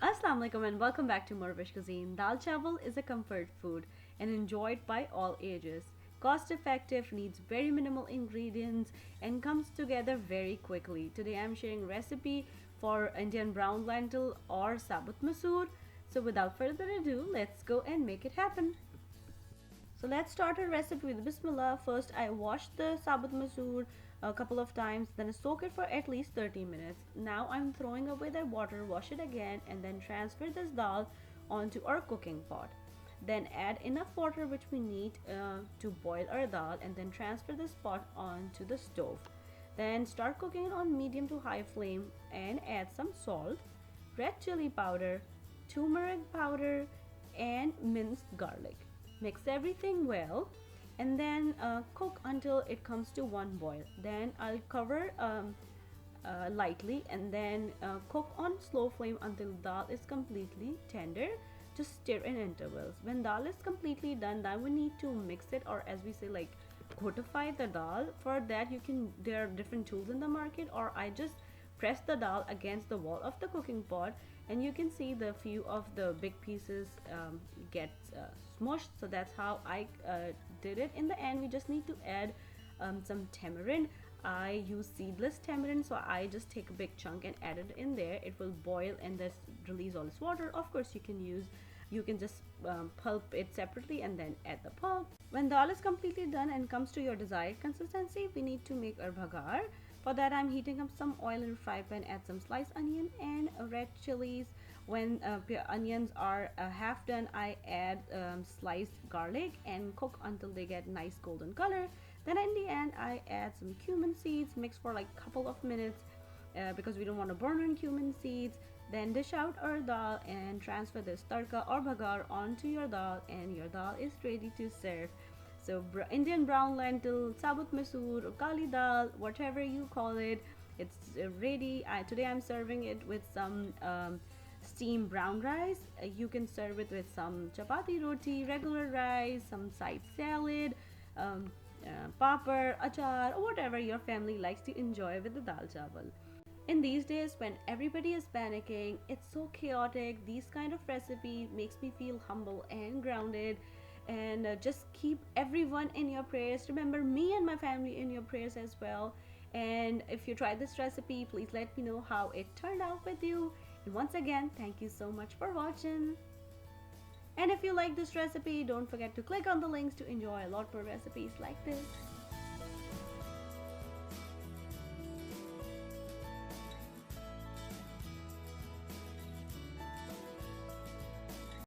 Assalamu alaikum and welcome back to morEwish cuisine. Dal chawal is a comfort food and enjoyed by all ages. Cost effective, needs very minimal ingredients, and comes together very quickly. Today I'm sharing recipe for Indian brown lentil or Sabut Masoor. So without further ado, let's go and make it happen. So let's start our recipe with Bismillah. First, I washed the Sabut Masoor a couple of times, then I soak it for at least 30 minutes. Now I'm throwing away that water, wash it again, and then transfer this dal onto our cooking pot. Then add enough water which we need to boil our dal, and then transfer this pot onto the stove. Then start cooking it on medium to high flame and add some salt, red chili powder, turmeric powder, and minced garlic. Mix everything well and then cook until it comes to one boil. Then I'll cover lightly and then cook on slow flame until dal is completely tender. Just stir in intervals. When dal is completely done, then we need to mix it, or as we say, like codify the dal. For that, there are different tools in the market, or I just press the dal against the wall of the cooking pot, and you can see the few of the big pieces get smushed. So that's how I did it. In the end, we just need to add some tamarind. I use seedless tamarind, so I just take a big chunk and add it in there. It will boil and this release all its water. Of course, you can just pulp it separately and then add the pulp. When dal is completely done and comes to your desired consistency, we need to make our bhagar. For that, I'm heating up some oil in a fry pan, add some sliced onion and red chilies. When onions are half done, I add sliced garlic and cook until they get nice golden color. Then in the end, I add some cumin seeds, mix for like a couple of minutes because we don't want to burn on cumin seeds. Then dish out our dal and transfer this tadka or bhagar onto your dal, and your dal is ready to serve. So Indian brown lentil, sabut masoor, or kali dal, whatever you call it, it's ready. Today I'm serving it with some steamed brown rice. You can serve it with some chapati roti, regular rice, some side salad, papad, achar, or whatever your family likes to enjoy with the dal chawal. In these days when everybody is panicking, it's so chaotic, these kind of recipe makes me feel humble and grounded. And just keep everyone in your prayers. Remember me and my family in your prayers as well. And if you try this recipe, please let me know how it turned out with you. And once again, thank you so much for watching. And if you like this recipe, don't forget to click on the links to enjoy a lot more recipes like this.